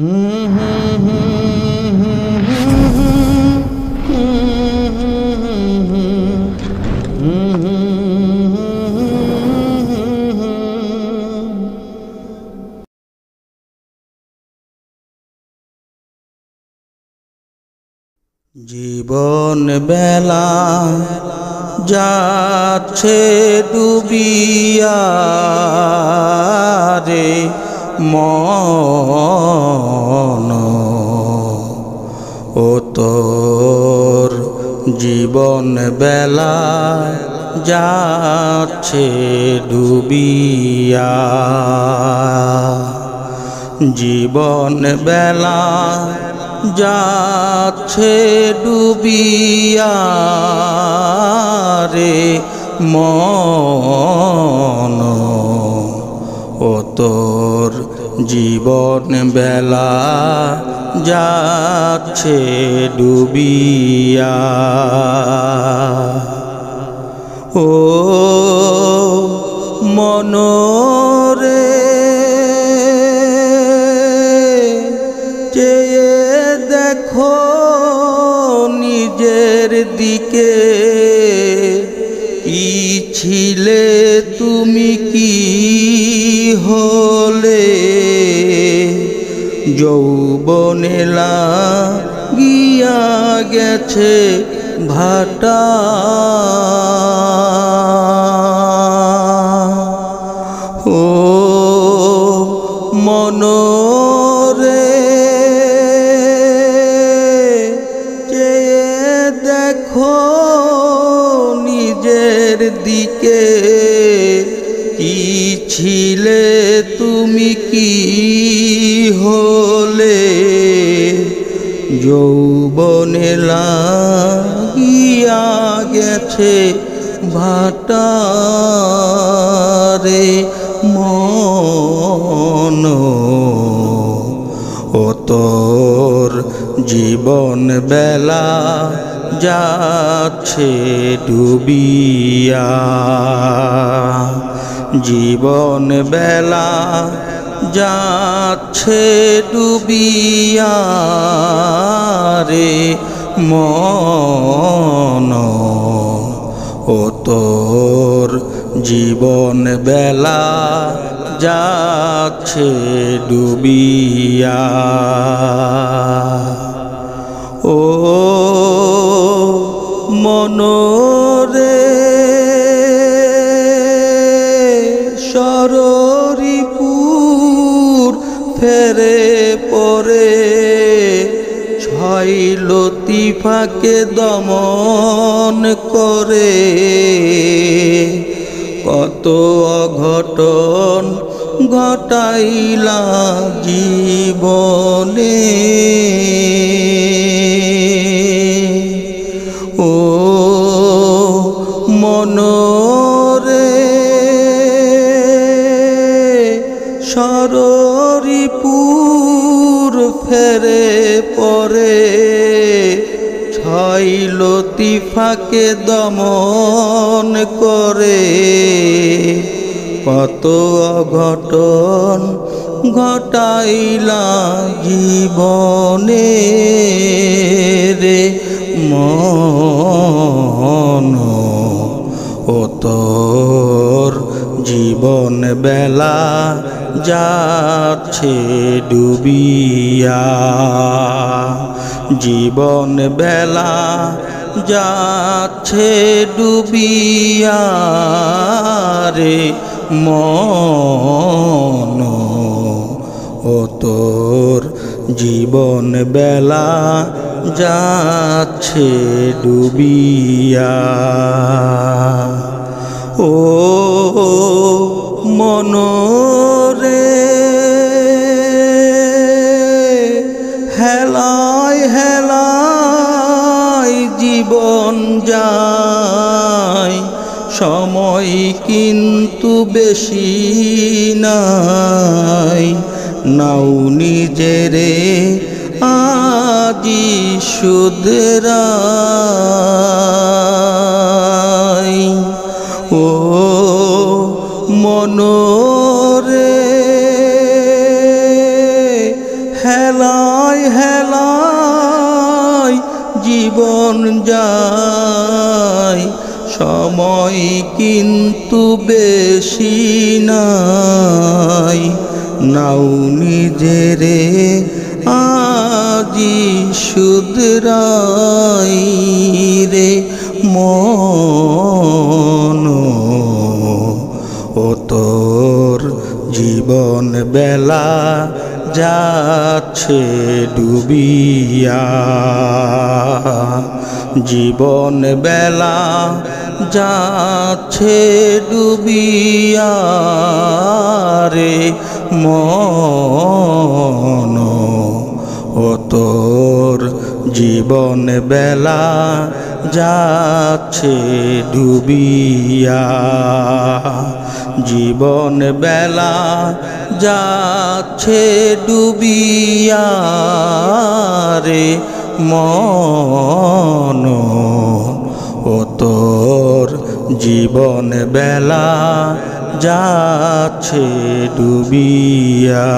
জীবন বেলা যাচ্ছে ডুবিয়া রে মন, ও তোর জীবন বেলা যাচ্ছে ডুবিয়া। জীবন বেলা যাচ্ছে ডুবিয়া রে মন, ও তোর জীবন বেলা যাচ্ছে ডুবিয়া। ও মনরে চেয়ে দেখো নিজের দিকে, কি ছিলে তুমি কি হলে, যৌবনে লাগিয়া গেছে ভাটা। ও মনরে চেয়ে দেখো নিজের দিকে, কি ছিলে তুমি কি হলে, যৌবনে লাগিয়া গেছে ভাটা রে মন, ও তোর জীবন বেলা যাচ্ছে ডুবিয়া। জীবন বেলা যাচ্ছে ডুবিয়া রে মন, ও তোর জীবন বেলা যাচ্ছে ডুবিয়া। ও মনরে শরীপুর ফেরে পরে, ছয় লতিফাকে দমন করে, কত অঘটন ঘটাইলা জীবনে। ও মনরে শরীপুর ফেরে পরে, ছয় লতিফাকে দমন করে, কত অঘটন ঘটাইলা জীবনে রে মন, ও তোর জীবন বেলা যাচ্ছে ডুবিয়া। জীবন বেলা যাচ্ছে ডুবিয়া রে মন, ও তোর জীবন বেলা যাচ্ছে ডুবিয়া। ও মনরে হেলায় হেলায় জীবন যায়, সময় কিন্তু বেশি নাই, নাও নিজেরে আজি শুধরাই। ও মনরে হেলায় হেলায় জীবন যায়, সময় কিন্তু বেশি নাই। নাও নিজেরে আজি শুধরাই রে মন, ও তোর জীবন বেলা যাচ্ছে ডুবিয়া, জীবন বেলা যাচ্ছে ডুবিয়া রে মন, ও তোর জীবন বেলা যাচ্ছে ডুবিয়া, জীবন বেলা যাচ্ছে ডুবিয়া রে মন, ও তোর জীবন বেলা যাচ্ছে ডুবিয়া।